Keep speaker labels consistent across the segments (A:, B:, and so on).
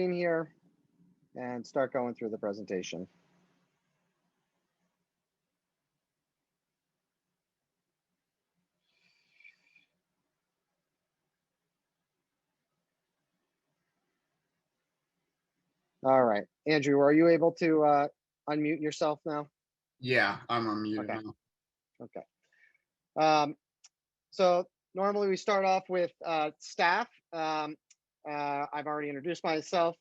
A: in here and start going through the presentation. All right, Andrew, are you able to unmute yourself now?
B: Yeah, I'm unmuted
A: Okay.
B: now.
A: Okay. So normally we start off with staff. I've already introduced myself.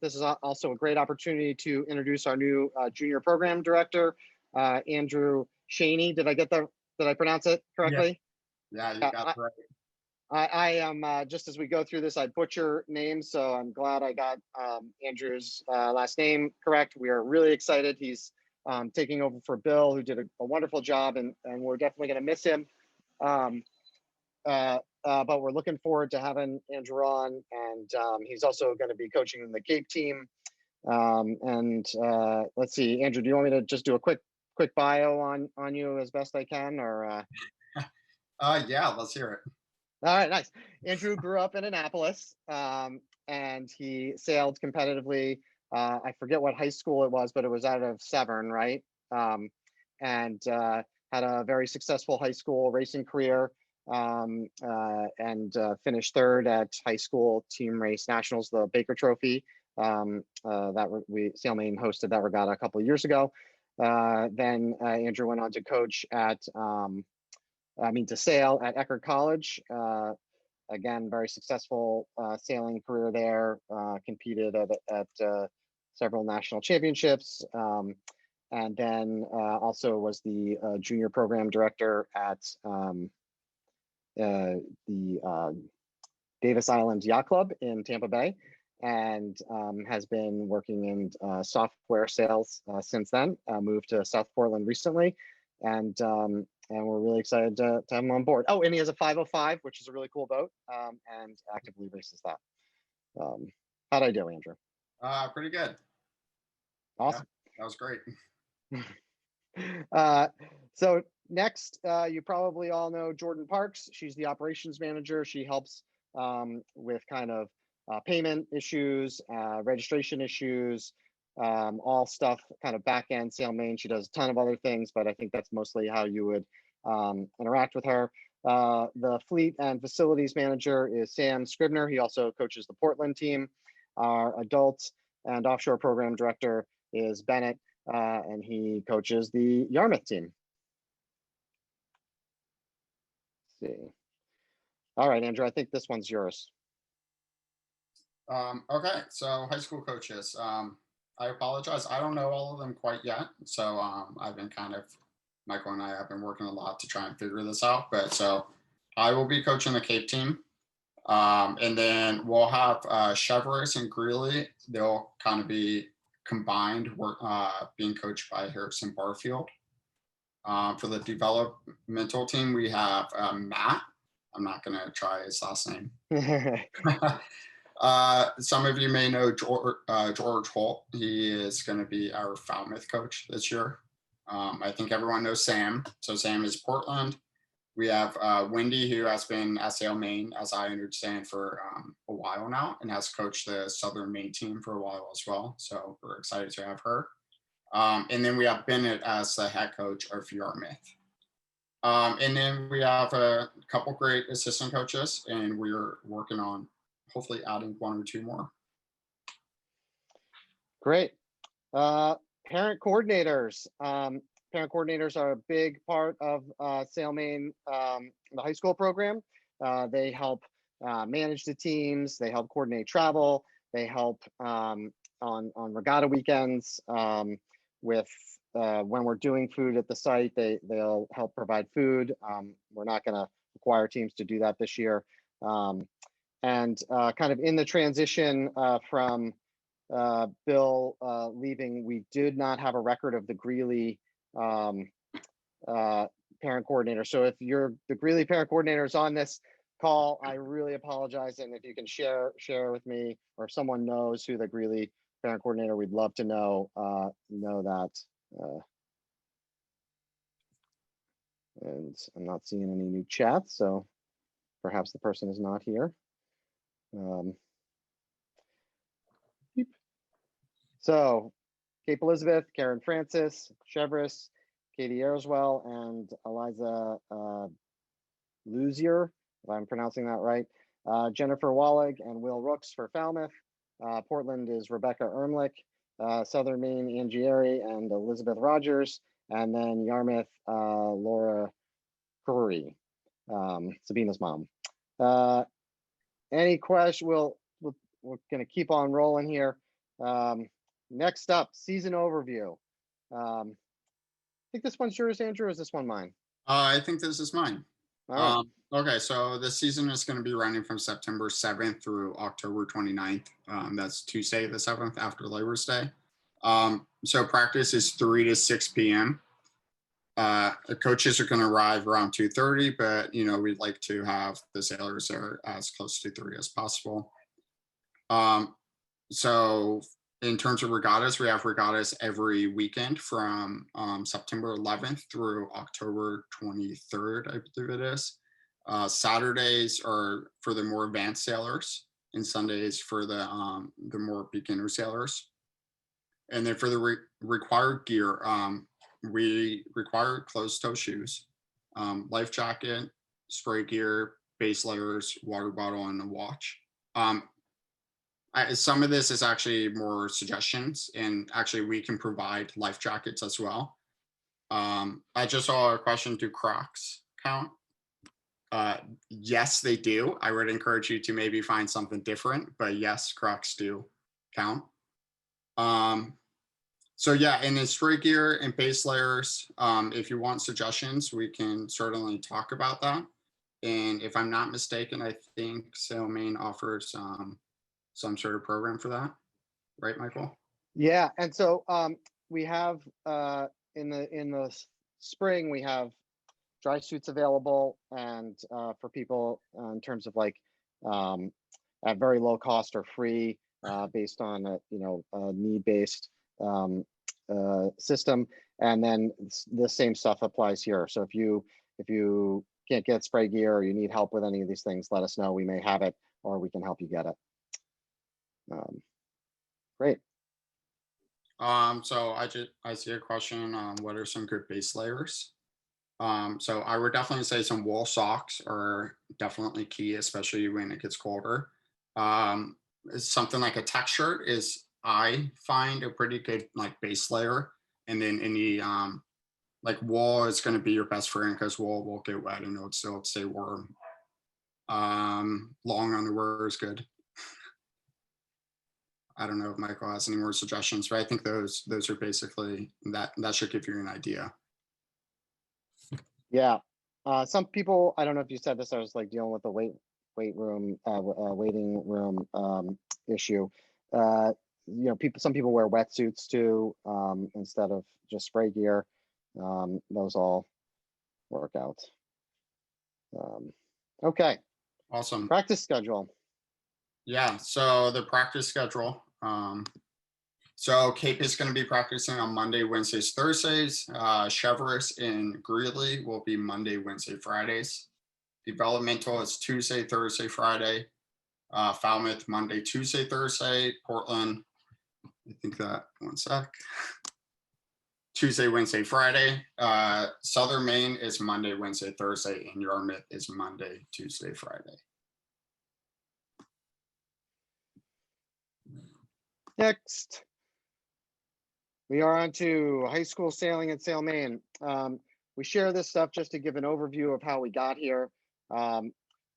A: This is also a great opportunity to introduce our new junior program director, Andrew Shaney. Did I pronounce it correctly?
B: Yeah, you got it right.
A: I am, just as we go through this, I butcher names, so I'm glad I got Andrew's last name correct. We are really excited. He's taking over for Bill, who did a wonderful job, and we're definitely going to miss him. But we're looking forward to having Andrew on, and he's also going to be coaching the Cape team. Let's see, Andrew, do you want me to just do a quick bio on you as best I can, or?
B: Yeah, let's hear it.
A: All right, nice. Andrew grew up in Annapolis, and he sailed competitively. I forget what high school it was, but it was out of Severn, right? And had a very successful high school racing career, and finished third at high school team race nationals, the Baker Trophy, that SailMaine hosted that regatta a couple of years ago. Then Andrew went on to coach to sail at Eckerd College. Again, very successful sailing career there. Competed at several national championships, and then also was the junior program director at the Davis Island Yacht Club in Tampa Bay, and has been working in software sales since then. Moved to South Portland recently, and we're really excited to have him on board. Oh, and he has a 505, which is a really cool boat, and actively races that. How'd I do, Andrew?
B: Pretty good.
A: Awesome.
B: Yeah, that was great.
A: So next, you probably all know Jordan Parks. She's the operations manager. She helps with kind of payment issues, registration issues, all stuff kind of back end SailMaine. She does a ton of other things, but I think that's mostly how you would interact with her. The fleet and facilities manager is Sam Scribner. He also coaches the Portland team. Our adults and offshore program director is Bennett, and he coaches the Yarmouth team. Let's see. All right, Andrew, I think this one's yours.
B: Okay, so high school coaches. I apologize. I don't know all of them quite yet. So I've been Michael and I have been working a lot to try and figure this out. But so I will be coaching the Cape team. And then we'll have Chevrolet and Greeley. They'll kind of be combined, being coached by Harrison Barfield. For the developmental team, we have Matt. I'm not going to try his last name. Some of you may know George Holt. He is going to be our Falmouth coach this year. I think everyone knows Sam. So Sam is Portland. We have Wendy, who has been at SailMaine, as I understand, for a while now, and has coached the Southern Maine team for a while as well. So we're excited to have her. And then we have Bennett as the head coach of Yarmouth. And then we have a couple great assistant coaches, and we're working on hopefully adding one or two more.
A: Great. Parent coordinators. Parent coordinators are a big part of SailMaine, the high school program. They help manage the teams. They help coordinate travel. They help on regatta weekends with when we're doing food at the site. They'll help provide food. We're not going to require teams to do that this year. And kind of in the transition from Bill leaving, we did not have a record of the Greeley parent coordinator. So if the Greeley parent coordinator is on this call, I really apologize. And if you can share with me, or if someone knows who the Greeley parent coordinator, we'd love to know that. And I'm not seeing any new chats, so perhaps the person is not here. So Cape Elizabeth, Karen Francis, Chevrolet, Katie Ayerswell, and Eliza Luzier, if I'm pronouncing that right. Jennifer Wallig and Will Rooks for Falmouth. Portland is Rebecca Ermlich. Southern Maine, Angieri and Elizabeth Rogers. And then Yarmouth, Laura Curry, Sabina's mom. Any question? We're going to keep on rolling here. Next up, season overview. I think this one's yours, Andrew, or is this one mine?
B: I think this is mine.
A: All right.
B: Okay, so the season is going to be running from September 7th through October 29th. That's Tuesday the 7th after Labor Day. So practice is 3 to 6 p.m. The coaches are going to arrive around 2:30, but we'd like to have the sailors there as close to 3 as possible. So in terms of regattas, we have regattas every weekend from September 11th through October 23rd, I believe it is. Saturdays are for the more advanced sailors, and Sundays for the more beginner sailors. And then for the required gear, we require closed-toe shoes, life jacket, spray gear, base layers, water bottle, and a watch. Some of this is actually more suggestions, and actually we can provide life jackets as well. I just saw a question: do Crocs count? Yes, they do. I would encourage you to maybe find something different, but yes, Crocs do count. So yeah, and in spray gear and base layers, if you want suggestions, we can certainly talk about that. And if I'm not mistaken, I think SailMaine offers some sort of program for that, right, Michael?
A: Yeah, and so we have in the spring we have dry suits available, and for people in terms of like at very low cost or free, based on a need-based system. And then the same stuff applies here. So if you can't get spray gear or you need help with any of these things, let us know. We may have it, or we can help you get it. Great.
B: So I see a question on what are some good base layers. So I would definitely say some wool socks are definitely key, especially when it gets colder. Something like a tech shirt is, I find, a pretty good like base layer. And then any like wool is going to be your best friend, because wool will get wet and it'll still stay warm. Long underwear is good. I don't know if Michael has any more suggestions, but I think those are basically that should give you an idea.
A: Yeah. Some people, I don't know if you said this, I was like dealing with the waiting room issue. Some people wear wetsuits too, instead of just spray gear. Those all work out. Okay.
B: Awesome.
A: Practice schedule.
B: Yeah, so the practice schedule. So Cape is going to be practicing on Monday, Wednesdays, Thursdays. Chevrolet and Greeley will be Monday, Wednesday, Fridays. Developmental is Tuesday, Thursday, Friday. Falmouth, Monday, Tuesday, Thursday. Portland, I think that, one sec. Tuesday, Wednesday, Friday. Southern Maine is Monday, Wednesday, Thursday. And Yarmouth is Monday, Tuesday, Friday.
A: Next, we are on to high school sailing at SailMaine. We share this stuff just to give an overview of how we got here.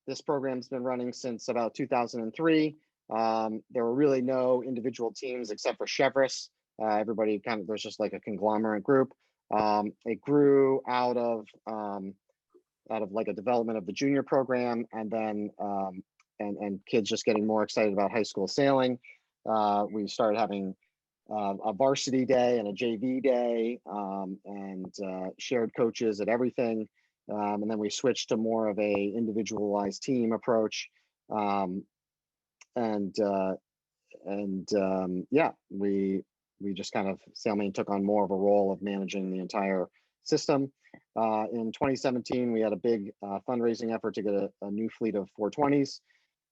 A: This program's been running since about 2003. There were really no individual teams except for Chevrolet. Everybody there's just like a conglomerate group. It grew out of like a development of the junior program, and then and kids just getting more excited about high school sailing. We started having a varsity day and a JV day, and shared coaches at everything. And then we switched to more of a individualized team approach. We just kind of, SailMaine took on more of a role of managing the entire system. In 2017, we had a big fundraising effort to get a new fleet of 420s.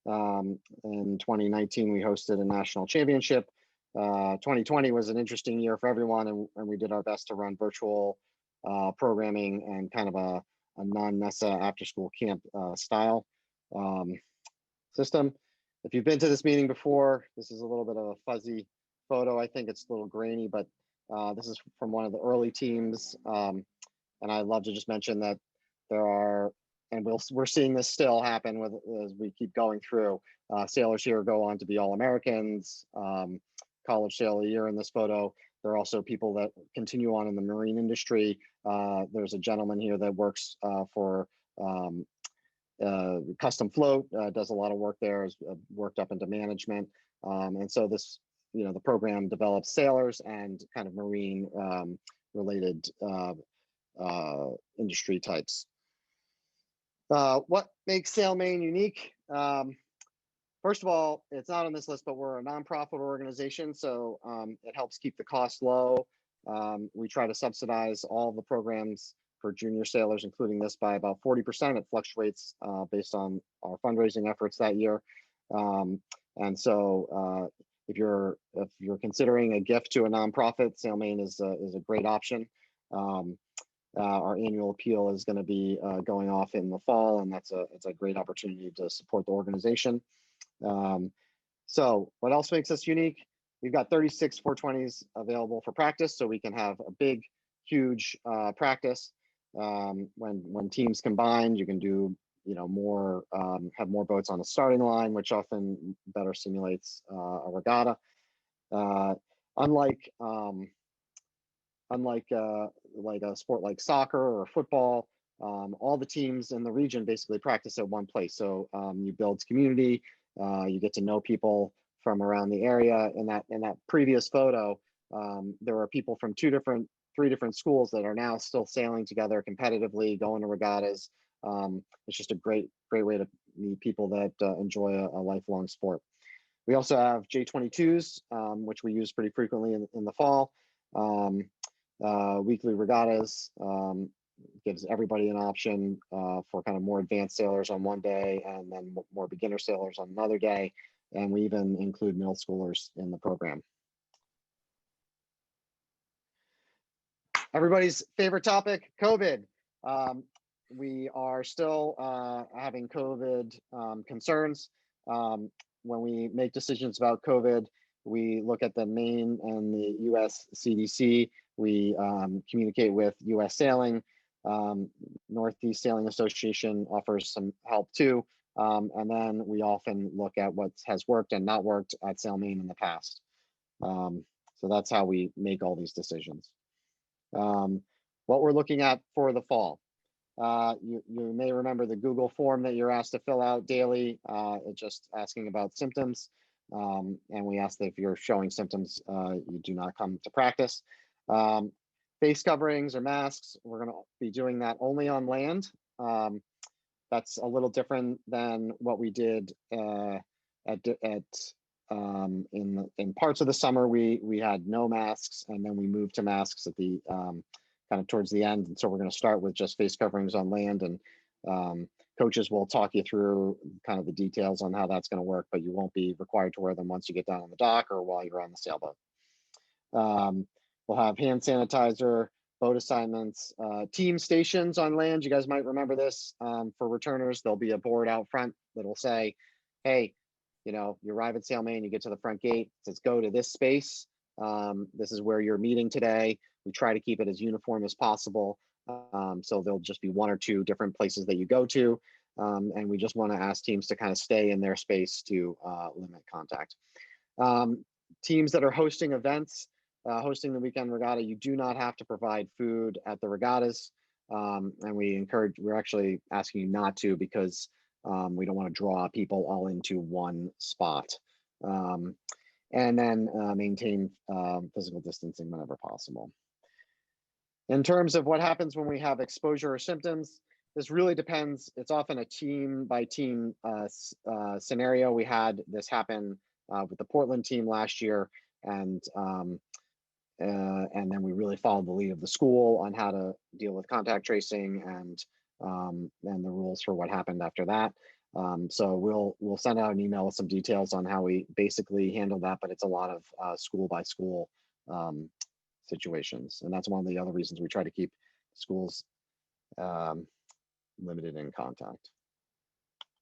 A: In 2019, we hosted a national championship. 2020 was an interesting year for everyone, and we did our best to run virtual programming and kind of a non-Mesa after-school camp style um, system. If you've been to this meeting before, this is a little bit of a fuzzy photo. I think it's a little grainy, but this is from one of the early teams. And I'd love to just mention that there are, and we're seeing this still happen with as we keep going through. Sailors here go on to be All-Americans, College Sailor of the Year in this photo. There are also people that continue on in the marine industry. There's a gentleman here that works for Custom Float, does a lot of work there, has worked up into management. And so this, the program develops sailors and kind of marine related industry types. What makes SailMaine unique? First of all, it's not on this list, but we're a nonprofit organization, so it helps keep the cost low. We try to subsidize all the programs for junior sailors, including this, by about 40%. It fluctuates based on our fundraising efforts that year. And so if you're considering a gift to a nonprofit, SailMaine is a great option. Our annual appeal is going to be going off in the fall, and it's a great opportunity to support the organization. So what else makes us unique? We've got 36 420s available for practice, so we can have a big, huge practice. When teams combine, you can do more, have more boats on the starting line, which often better simulates a regatta. Unlike like a sport like soccer or football, all the teams in the region basically practice at one place. So you build community, you get to know people from around the area. In that previous photo, there are people from three different schools that are now still sailing together competitively, going to regattas. It's just a great way to meet people that enjoy a lifelong sport. We also have J22s, which we use pretty frequently in the fall. Weekly regattas gives everybody an option for kind of more advanced sailors on one day and then more beginner sailors on another day. And we even include middle schoolers in the program. Everybody's favorite topic, COVID. We are still having COVID concerns. When we make decisions about COVID, we look at the Maine and the US CDC. We communicate with US Sailing. Northeast Sailing Association offers some help too. And then we often look at what has worked and not worked at SailMaine in the past. So that's how we make all these decisions. What we're looking at for the fall. You may remember the Google form that you're asked to fill out daily. It's just asking about symptoms. And we ask that if you're showing symptoms, you do not come to practice. Face coverings or masks, we're going to be doing that only on land. That's a little different than what we did in parts of the summer. We had no masks, and then we moved to masks at the kind of towards the end. And so we're going to start with just face coverings on land, and coaches will talk you through kind of the details on how that's going to work, but you won't be required to wear them once you get down on the dock or while you're on the sailboat. We'll have hand sanitizer, boat assignments, team stations on land. You guys might remember this. For returners, there'll be a board out front that'll say, hey, you arrive at SailMaine, you get to the front gate, it says go to this space. This is where you're meeting today. We try to keep it as uniform as possible. So there'll just be one or two different places that you go to. And we just want to ask teams to kind of stay in their space to limit contact. Teams that are hosting events, hosting the weekend regatta, you do not have to provide food at the regattas. And we're actually asking you not to, because we don't want to draw people all into one spot. And then maintain physical distancing whenever possible. In terms of what happens when we have exposure or symptoms, this really depends. It's often a team by team scenario. We had this happen with the Portland team last year, and then we really followed the lead of the school on how to deal with contact tracing and the rules for what happened after that. So we'll send out an email with some details on how we basically handle that, but it's a lot of school by school situations, and that's one of the other reasons we try to keep schools limited in contact.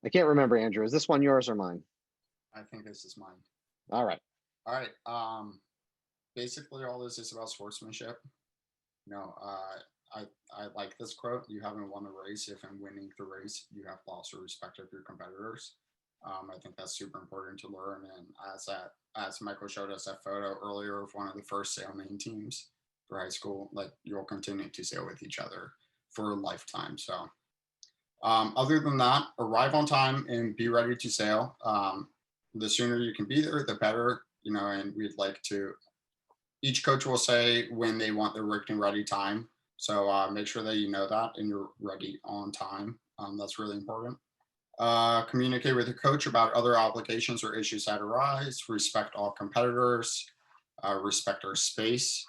A: I can't remember, Andrew. Is this one yours or mine?
B: I think this is mine.
A: All right.
B: All right. Basically, all this is about sportsmanship. I like this quote. You haven't won the race if in winning the race you have lost the respect of your competitors. I think that's super important to learn. And as Michael showed us that photo earlier of one of the first SailMaine teams for high school, like you'll continue to sail with each other for a lifetime. So other than that, arrive on time and be ready to sail. The sooner you can be there, the better. And we'd like to. Each coach will say when they want their rigged and ready time. So make sure that you know that and you're ready on time. That's really important. Communicate with your coach about other obligations or issues that arise. Respect all competitors. Respect our space.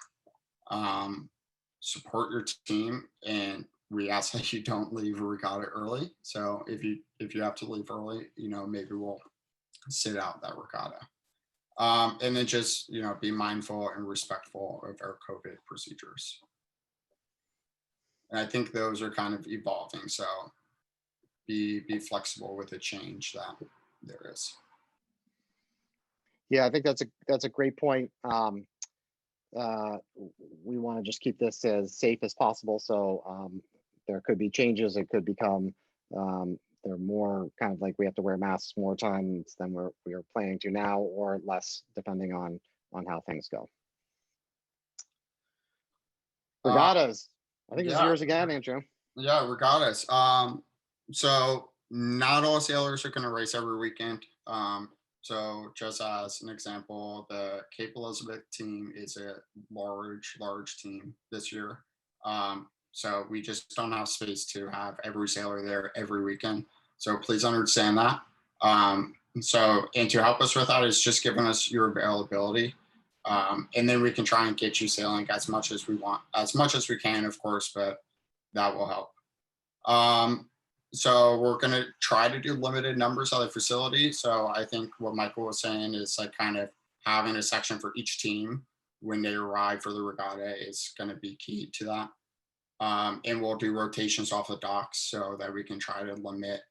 B: Support your team, and we ask that you don't leave a regatta early. So if you have to leave early, maybe we'll sit out that regatta. And then just be mindful and respectful of our COVID procedures. And I think those are kind of evolving. So be flexible with the change that there is.
A: Yeah, I think that's a great point. We want to just keep this as safe as possible. So there could be changes. It could become they're more kind of like we have to wear masks more times than we are planning to now, or less, depending on how things go. Regattas. I think this is yours again, Andrew.
B: Yeah, regattas. So not all sailors are going to race every weekend. So just as an example, the Cape Elizabeth team is a large team this year. So we just don't have space to have every sailor there every weekend. So please understand that. And to help us with that is just giving us your availability. And then we can try and get you sailing as much as we want, as much as we can, of course, but that will help. So we're going to try to do limited numbers at the facility. So I think what Michael was saying is like kind of having a section for each team when they arrive for the regatta is going to be key to that. And we'll do rotations off the docks so that we can try to limit,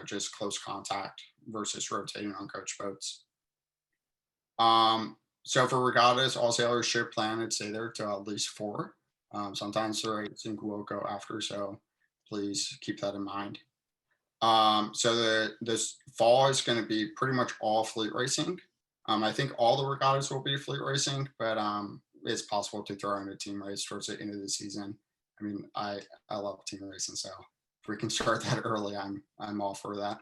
B: just close contact versus rotating on coach boats. So for regattas, all sailors should plan and stay there till at least 4. Sometimes the racing will go after, so please keep that in mind. So this fall is going to be pretty much all fleet racing. I think all the regattas will be fleet racing, but it's possible to throw in a team race towards the end of the season. I mean, I love team racing, so if we can start that early, I'm all for that.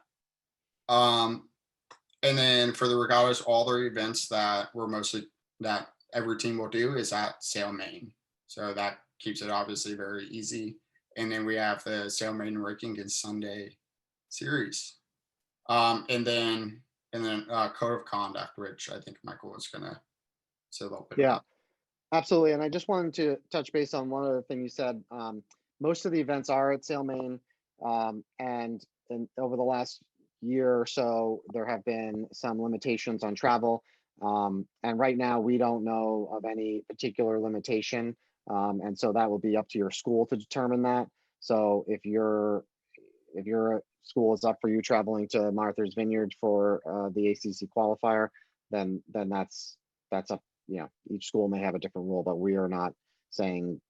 B: And then for the regattas, all the events that every team will do is at SailMaine. So that keeps it obviously very easy. And then we have the SailMaine Raking and Sunday series. And then code of conduct, which I think Michael was gonna say a little bit about.
A: Absolutely. And I just wanted to touch base on one other thing you said. Most of the events are at SailMaine, and over the last year or so, there have been some limitations on travel. And right now, we don't know of any particular limitation. And so that will be up to your school to determine that. So if your school is up for you traveling to Martha's Vineyard for the ACC qualifier, then that's up. Each school may have a different rule, but we are not saying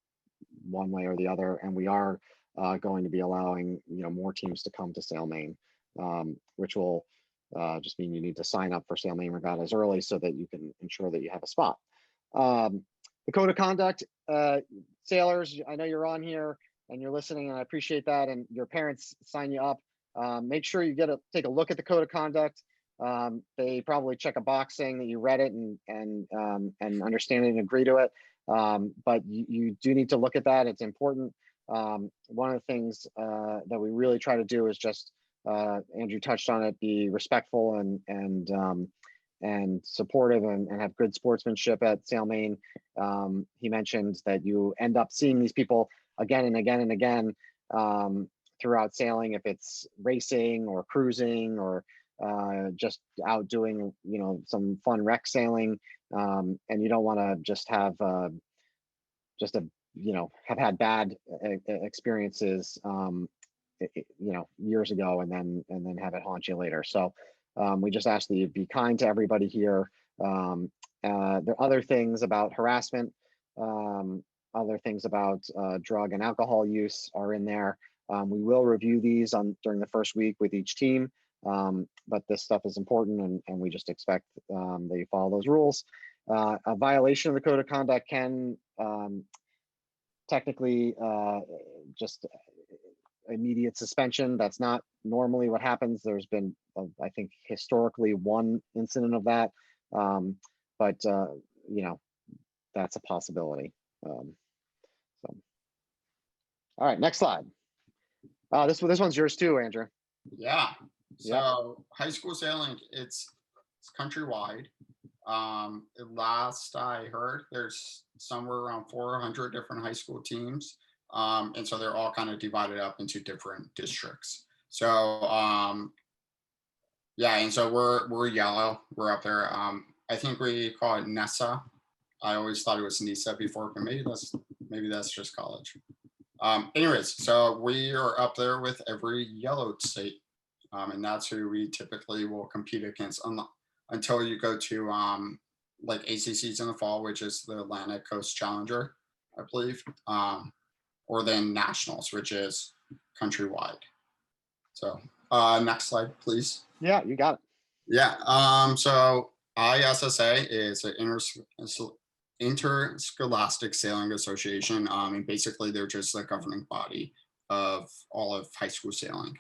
A: one way or the other, and we are going to be allowing more teams to come to SailMaine, which will just mean you need to sign up for SailMaine regattas early so that you can ensure that you have a spot. The code of conduct, sailors, I know you're on here and you're listening, and I appreciate that, and your parents sign you up. Make sure you take a look at the code of conduct. They probably check a box saying that you read it and understand it and agree to it. But you do need to look at that. It's important. One of the things that we really try to do is just, Andrew touched on it, be respectful and supportive and have good sportsmanship at SailMaine. He mentioned that you end up seeing these people again and again and again. throughout sailing, if it's racing or cruising or just out doing, some fun wreck sailing, and you don't want to just have just a have had bad experiences, years ago, and then have it haunt you later. So we just ask that you be kind to everybody here. There are other things about harassment, other things about drug and alcohol use are in there. We will review these during the first week with each team, but this stuff is important, and we just expect that you follow those rules. A violation of the code of conduct can technically just immediate suspension. That's not normally what happens. There's been, I think, historically one incident of that, but that's a possibility. So, all right, next slide. This one's yours too, Andrew.
B: Yeah. So high school sailing, it's countrywide. Last I heard, there's somewhere around 400 different high school teams. And so they're all kind of divided up into different districts. So and so we're yellow. We're up there. I think we call it NESA. I always thought it was NISA before, but maybe that's just college. Anyways, so we are up there with every yellow state, and that's who we typically will compete against until you go to like ACCs in the fall, which is the Atlantic Coast Challenger, I believe, or then nationals, which is countrywide. So next slide, please.
A: Yeah, you got it.
B: Yeah. So ISSA is an Interscholastic Sailing Association, and basically they're just the governing body of all of high school sailing.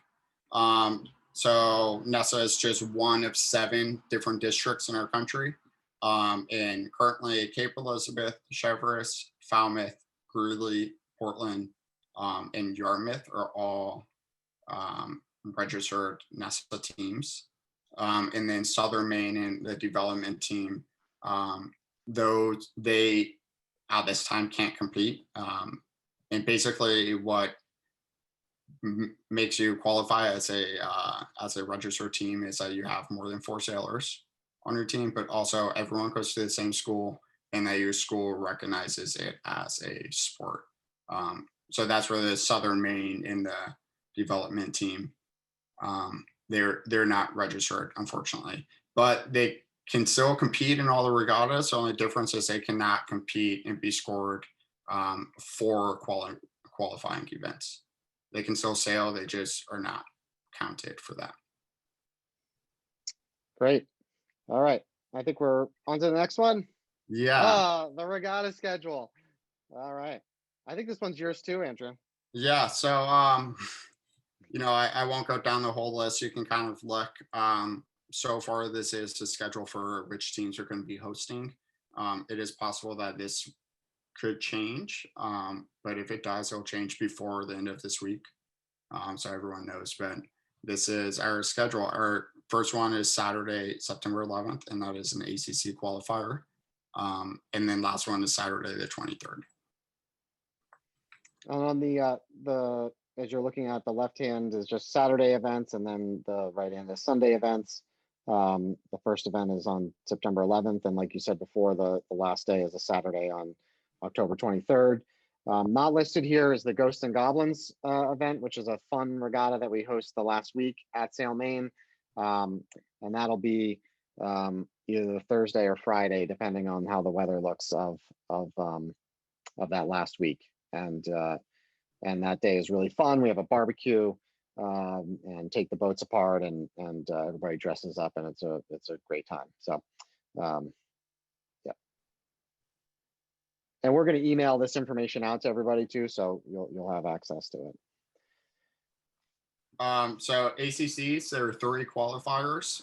B: So NESA is just one of 7 different districts in our country, and currently Cape Elizabeth, Cheverus, Falmouth, Greeley, Portland, and Yarmouth are all registered NESA teams, and then Southern Maine and the development team, though they at this time can't compete. And basically what makes you qualify as a registered team is that you have more than 4 sailors on your team, but also everyone goes to the same school and that your school recognizes it as a sport. So that's where the Southern Maine and the development team, they're not registered, unfortunately, but they can still compete in all the regattas. The only difference is they cannot compete and be scored for qualifying events. They can still sail, they just are not counted for that.
A: Great. All right. I think we're on to the next one.
B: Yeah.
A: The regatta schedule. All right. I think this one's yours too, Andrew.
B: Yeah. So, I won't go down the whole list. You can kind of look. So far, this is the schedule for which teams are going to be hosting. It is possible that this could change, but if it does, it'll change before the end of this week, so everyone knows. But this is our schedule. Our first one is Saturday, September 11th, and that is an ACC qualifier. And then last one is Saturday, the 23rd.
A: On the as you're looking at the left hand is just Saturday events, and then the right hand is Sunday events. The first event is on September 11th, and like you said before, the last day is a Saturday on October 23rd. Not listed here is the Ghosts and Goblins event, which is a fun regatta that we host the last week at SailMaine, and that'll be either Thursday or Friday, depending on how the weather looks of that last week. And that day is really fun. We have a barbecue and take the boats apart, and everybody dresses up, and it's a great time. So yeah, and we're going to email this information out to everybody too, so you'll have access to it.
B: So ACCs, there are 3 qualifiers.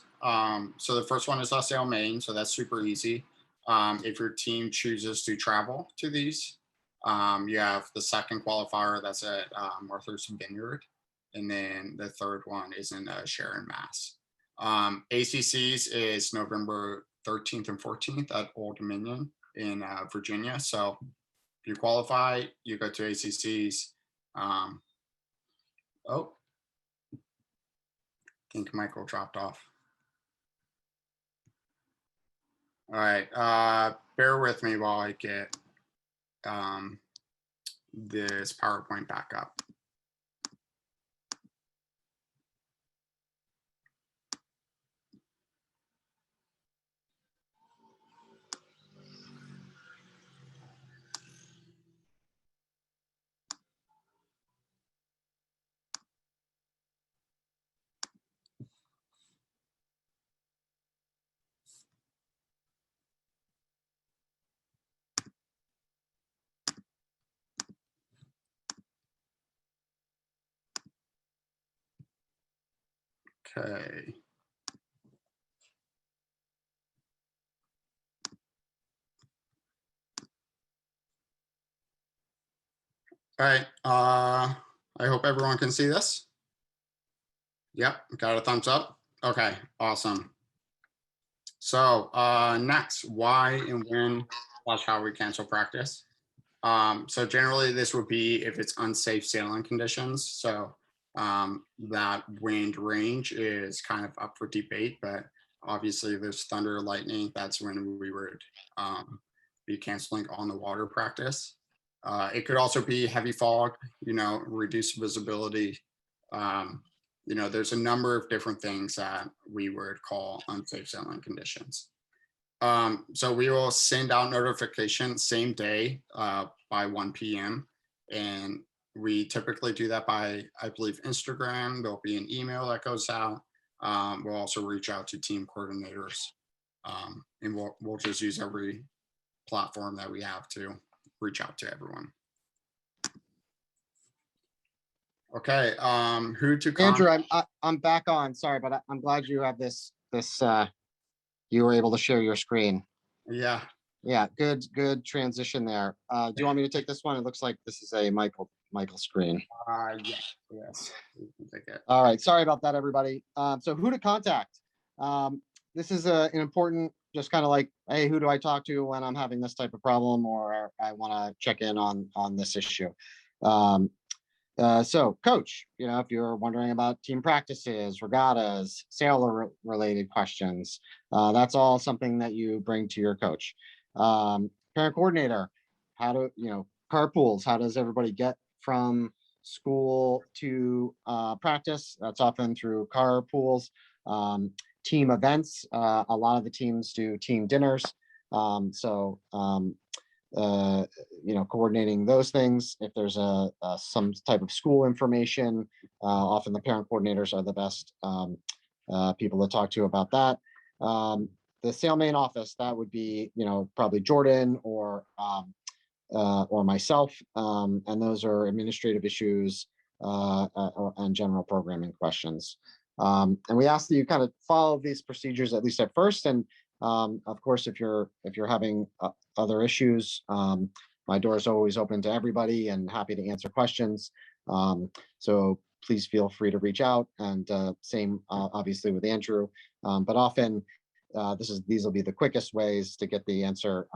B: So the first one is SailMaine, so that's super easy. If your team chooses to travel to these, you have the second qualifier, that's at Martha's Vineyard, and then the third one is in Sharon, Mass. ACCs is November 13th and 14th at Old Dominion in Virginia. So if you qualify, you go to ACCs. Oh, I think Michael dropped off. All right, bear with me while I get this PowerPoint back up. Okay. All right, I hope everyone can see this. Yep, got a thumbs up. Okay, awesome. So next, why and when / how we cancel practice. So generally this would be if it's unsafe sailing conditions. So that wind range is kind of up for debate, but obviously there's thunder, lightning. That's when we would be canceling on the water practice. It could also be heavy fog, reduced visibility. There's a number of different things that we would call unsafe sailing conditions. So we will send out notification same day by 1 p.m. And we typically do that by, I believe, Instagram. There'll be an email that goes out. We'll also reach out to team coordinators. And we'll just use every platform that we have to reach out to everyone. Okay, who to
A: Andrew, I'm back on. Sorry, but I'm glad you have this. You were able to share your screen.
B: Yeah.
A: Yeah, good transition there. Do you want me to take this one? It looks like this is a Michael screen.
B: Yes. You can take it.
A: All right, sorry about that, everybody. So who to contact? This is an important, just kind of like, hey, who do I talk to when I'm having this type of problem, or I want to check in on this issue. So coach, if you're wondering about team practices, regattas, sailor related questions, that's all something that you bring to your coach. Parent coordinator, carpools, how does everybody get from school to practice? That's often through carpools. Team events, a lot of the teams do team dinners. Coordinating those things. If there's some type of school information, often the parent coordinators are the best people to talk to about that. The SailMaine office, that would be, probably Jordan or myself, and those are administrative issues and general programming questions. And we ask that you kind of follow these procedures at least at first, and of course, if you're having other issues, my door is always open to everybody and happy to answer questions. So please feel free to reach out, and same obviously with Andrew. But often these will be the quickest ways to get the answer.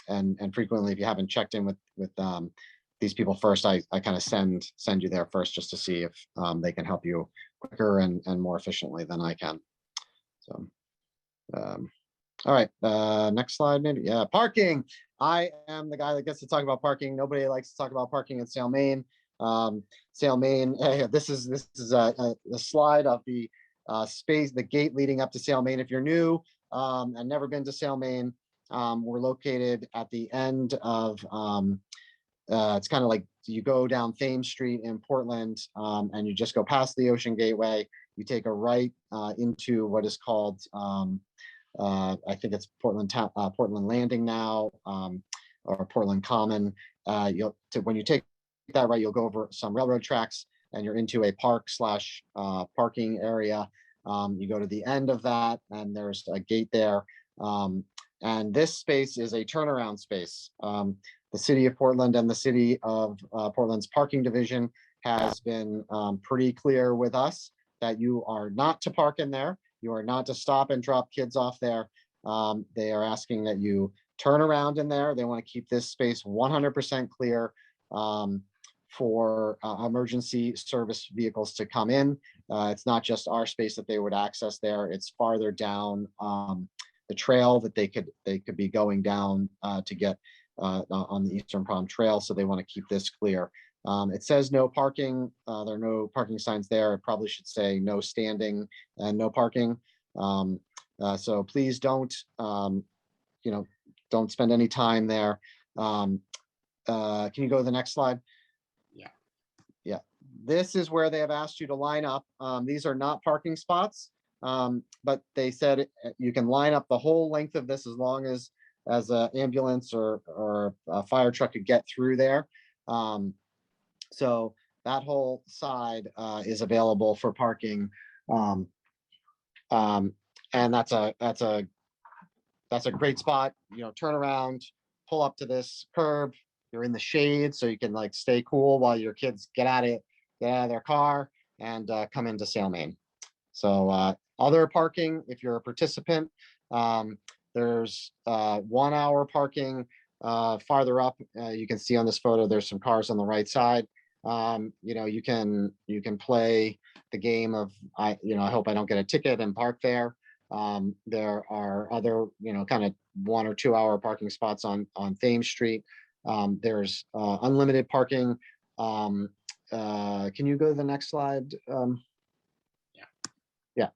A: And frequently, if you haven't checked in with these people first, I kind of send you there first just to see if they can help you quicker and more efficiently than I can. So. All right, next slide, maybe. Yeah, parking. I am the guy that gets to talk about parking. Nobody likes to talk about parking at SailMaine. SailMaine, hey, this is a slide of the space, the gate leading up to SailMaine. If you're new and never been to SailMaine, we're located at the end of, it's kind of like you go down Thames Street in Portland, and you just go past the Ocean Gateway. You take a right into what is called, I think it's Portland Landing now, or Portland Common. When you take that right, you'll go over some railroad tracks, and you're into a parking area. You go to the end of that, and there's a gate there. And this space is a turnaround space. The city of Portland and the city of Portland's parking division has been pretty clear with us that you are not to park in there. You are not to stop and drop kids off there. They are asking that you turn around in there. They want to keep this space 100% clear for emergency service vehicles to come in. It's not just our space that they would access there. It's farther down the trail that they could be going down to get on the Eastern Prom Trail. So they want to keep this clear. It says no parking. There are no parking signs there. It probably should say no standing and no parking. So please don't, don't spend any time there. Can you go to the next slide? Yeah. This is where they have asked you to line up. These are not parking spots, but they said you can line up the whole length of this as long as an ambulance or a fire truck could get through there. So that whole side is available for parking. And that's a great spot. Turn around, pull up to this curb. You're in the shade, so you can like stay cool while your kids get out of their car and come into SailMaine. So other parking, if you're a participant, there's 1 hour parking farther up. You can see on this photo, there's some cars on the right side. You can play the game of I hope I don't get a ticket and park there. There are other kind of 1 or 2 hour parking spots on Thames Street. There's unlimited parking. Can you go to the next slide? Yeah.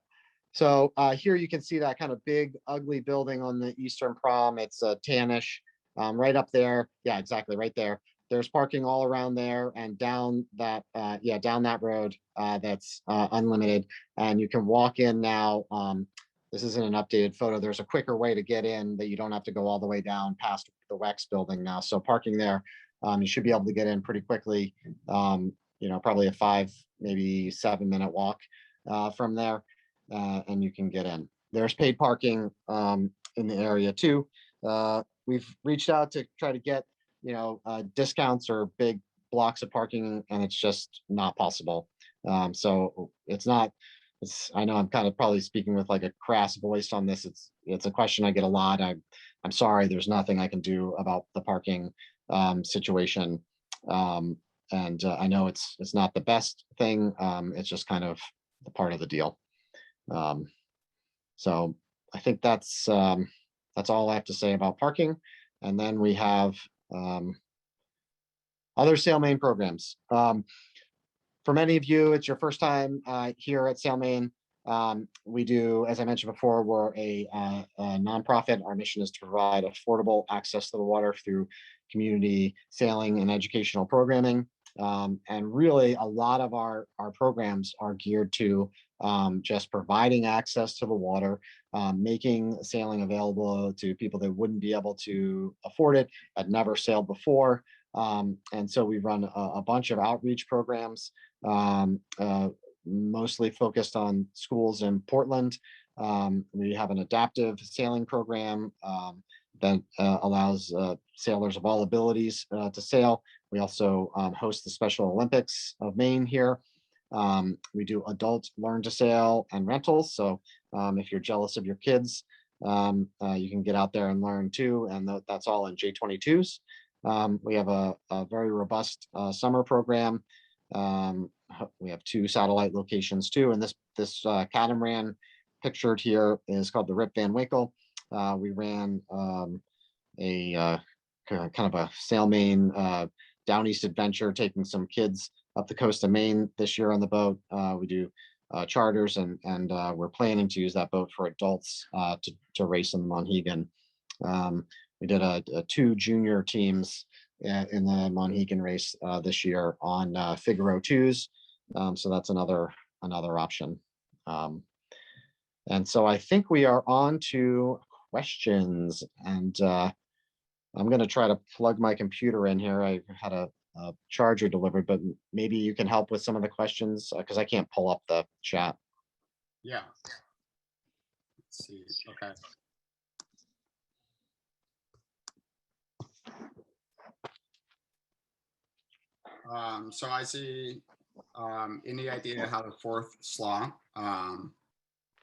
A: So here you can see that kind of big, ugly building on the Eastern Prom. It's tannish, right up there. Yeah, exactly, right there. There's parking all around there and down that, down that road that's unlimited. And you can walk in now. This isn't an updated photo. There's a quicker way to get in that you don't have to go all the way down past the WEX building now. So parking there, you should be able to get in pretty quickly. Probably a 5, maybe 7-minute walk from there, and you can get in. There's paid parking in the area too. We've reached out to try to get discounts or big blocks of parking, and it's just not possible. So I know I'm kind of probably speaking with like a crass voice on this. It's a question I get a lot. I'm sorry, there's nothing I can do about the parking situation. And I know it's not the best thing. It's just kind of the part of the deal. So I think that's all I have to say about parking. And then we have other SailMaine programs. For many of you, it's your first time here at SailMaine. We do, as I mentioned before, we're a nonprofit. Our mission is to provide affordable access to the water through community sailing and educational programming. And really, a lot of our programs are geared to just providing access to the water, making sailing available to people that wouldn't be able to afford it, had never sailed before. And so we run a bunch of outreach programs, mostly focused on schools in Portland. We have an adaptive sailing program that allows sailors of all abilities to sail. We also host the Special Olympics of Maine here. We do adult learn to sail and rentals. So if you're jealous of your kids, you can get out there and learn too. And that's all in J22s. We have a very robust summer program. We have 2 satellite locations too. And this catamaran pictured here is called the Rip Van Winkle. We ran a kind of a SailMaine Down East adventure, taking some kids up the coast of Maine this year on the boat. We do charters, and we're planning to use that boat for adults to race in the Monhegan. We did 2 junior teams in the Monhegan race this year on Figaro 2s. So that's another option. And so I think we are on to questions, and I'm going to try to plug my computer in here. I had a charger delivered, but maybe you can help with some of the questions because I can't pull up the chat.
B: Yeah. Let's see. Okay. So I see any idea how the 4th slaw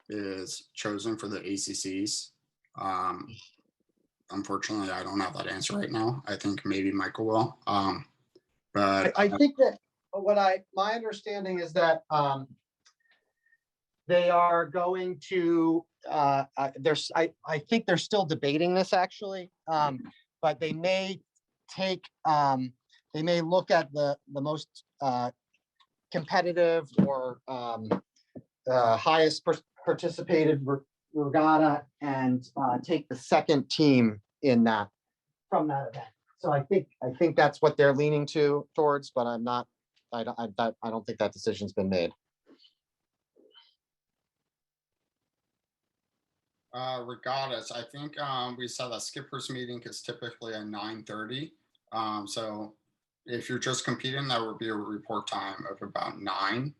B: is chosen for the ACCs? Unfortunately, I don't have that answer right now. I think maybe Michael will. But
A: I think that my understanding is that they are going to I think they're still debating this actually, but they may take they may look at the most competitive or highest participated regatta and take the second team in that from that event. So I think that's what they're leaning towards, but I'm not. I don't think that decision's been made.
B: Regattas, I think we saw that skippers meeting is typically at 9:30. So if you're just competing, that would be a report time of about 9.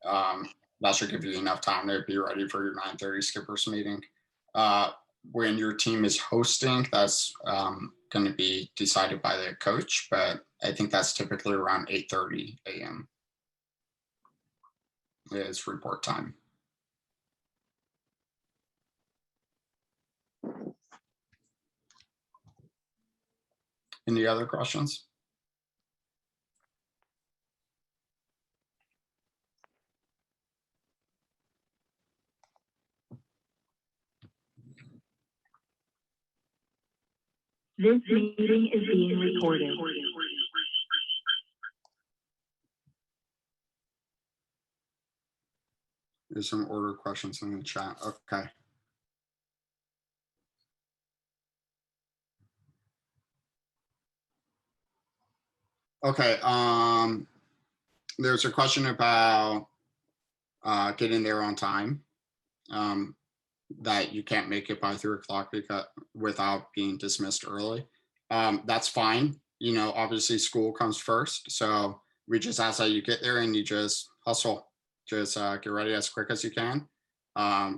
B: That should give you enough time to be ready for your 9:30 skippers meeting. When your team is hosting, that's going to be decided by the coach, but I think that's typically around 8:30 a.m. is report time. Any other questions?
C: This meeting is being recorded.
B: There's some order questions in the chat. Okay. Okay. There's a question about getting there on time. That you can't make it by 3 o'clock without being dismissed early. That's fine. You know, obviously school comes first. So we just ask that you get there and you just hustle. Just get ready as quick as you can.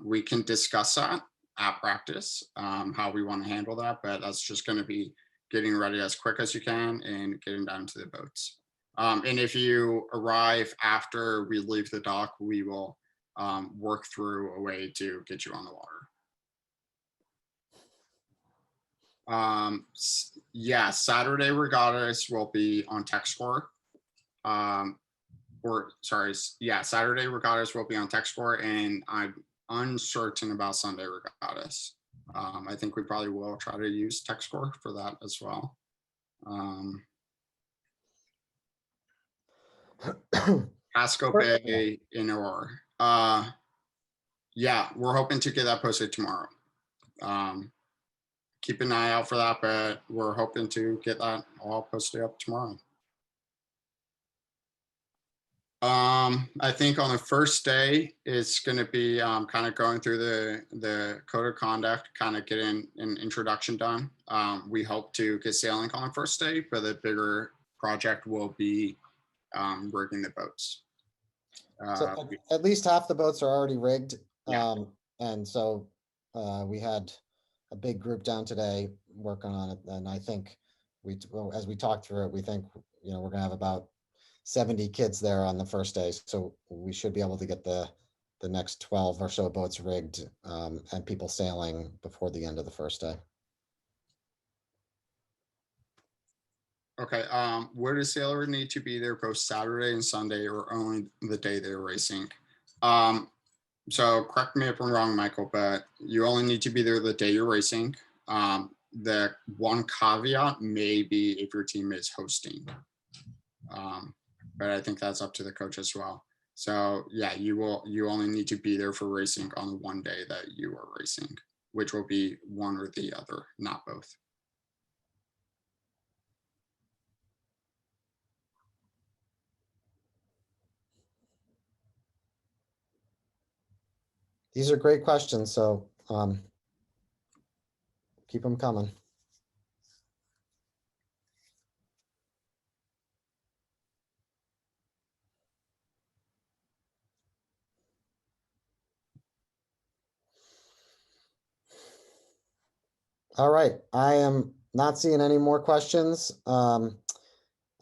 B: We can discuss that at practice, how we want to handle that, but that's just going to be getting ready as quick as you can and getting down to the boats. And if you arrive after we leave the dock, we will work through a way to get you on the water. Yeah, Saturday regattas will be on tech score. Saturday regattas will be on tech score, and I'm uncertain about Sunday regattas. I think we probably will try to use tech score for that as well. Pasco Bay in Aurora. Yeah, we're hoping to get that posted tomorrow. Keep an eye out for that, but we're hoping to get that all posted up tomorrow. I think on the first day, it's going to be kind of going through the code of conduct, kind of getting an introduction done. We hope to get sailing on the first day, but the bigger project will be rigging the boats.
A: So at least half the boats are already rigged.
B: Yeah.
A: And so we had a big group down today working on it. And I think as we talked through it, we think, we're going to have about 70 kids there on the first day. So we should be able to get the next 12 or so boats rigged and people sailing before the end of the first day.
B: Okay, where does sailor need to be there both Saturday and Sunday, or only the day they're racing? So correct me if I'm wrong, Michael, but you only need to be there the day you're racing. The one caveat may be if your team is hosting, but I think that's up to the coach as well. So yeah, you only need to be there for racing on the one day that you are racing, which will be one or the other, not both.
A: These are great questions, so keep them coming. All right, I am not seeing any more questions. I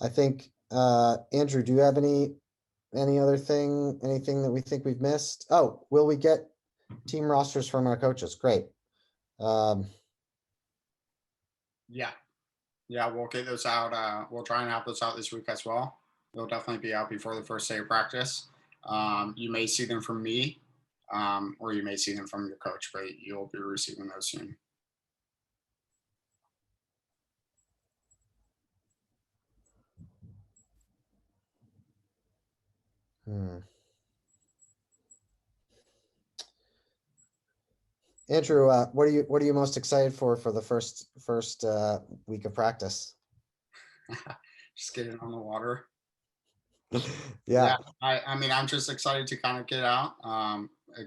A: think, Andrew, do you have anything that we think we've missed? Oh, will we get team rosters from our coaches? Great.
B: Yeah, Yeah, we'll get those out. We'll try and have those out this week as well. They'll definitely be out before the first day of practice. You may see them from me, or you may see them from your coach, but you'll be receiving those soon.
D: Andrew, what are you most excited for the first week of practice?
B: Just getting on the water.
D: Yeah.
B: I mean, I'm just excited to kind of get out.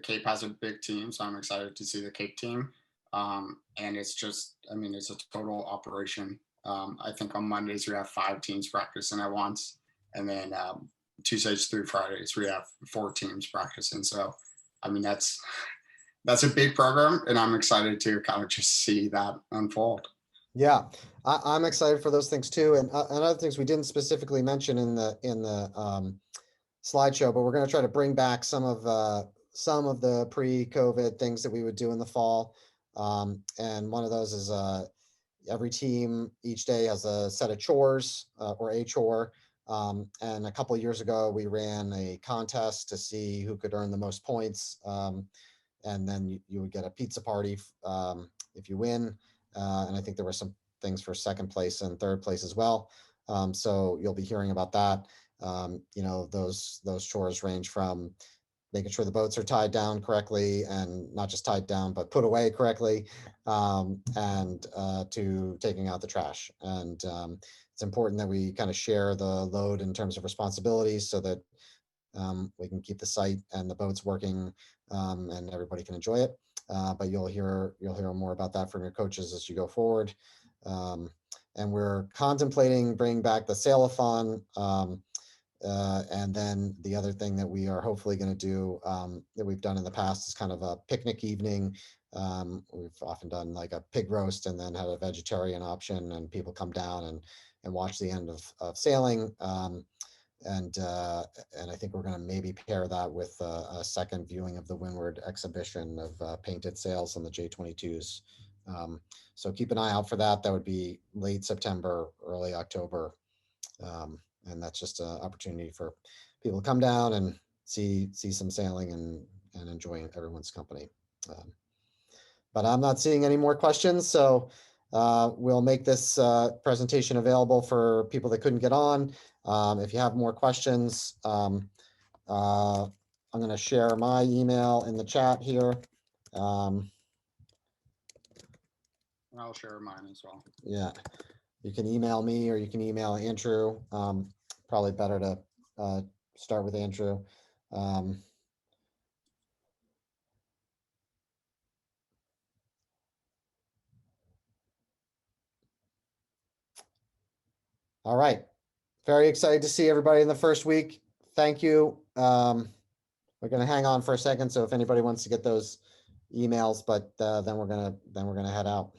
B: Cape has a big team, so I'm excited to see the Cape team. And it's just, I mean, it's a total operation. I think on Mondays we have 5 teams practicing at once, and then Tuesdays through Fridays we have 4 teams practicing. So, I mean, that's a big program, and I'm excited to kind of just see that unfold.
D: Yeah, I'm excited for those things too, and other things we didn't specifically mention in the slideshow, but we're going to try to bring back some of the pre-COVID things that we would do in the fall, and one of those is every team each day has a set of chores or a chore, and a couple of years ago we ran a contest to see who could earn the most points, and then you would get a pizza party if you win. And I think there were some things for second place and third place as well. So you'll be hearing about that. Those chores range from making sure the boats are tied down correctly, and not just tied down, but put away correctly, and to taking out the trash. And it's important that we kind of share the load in terms of responsibilities so that we can keep the site and the boats working, and everybody can enjoy it. But you'll hear more about that from your coaches as you go forward. And we're contemplating bringing back the sail-a-thon. And then the other thing that we are hopefully going to do, that we've done in the past, is kind of a picnic evening. We've often done like a pig roast and then had a vegetarian option, and people come down and watch the end of sailing. And I think we're going to maybe pair that with a second viewing of the Windward exhibition of painted sails on the J22s. So keep an eye out for that. That would be late September, early October. And that's just an opportunity for people to come down and see some sailing and enjoy everyone's company. But I'm not seeing any more questions, so we'll make this presentation available for people that couldn't get on. If you have more questions, I'm going to share my email in the chat here.
B: And I'll share mine as well.
D: Yeah, you can email me or you can email Andrew. Probably better to start with Andrew. All right. Very excited to see everybody in the first week. Thank you. We're going to hang on for a second, so if anybody wants to get those emails, but then we're gonna head out.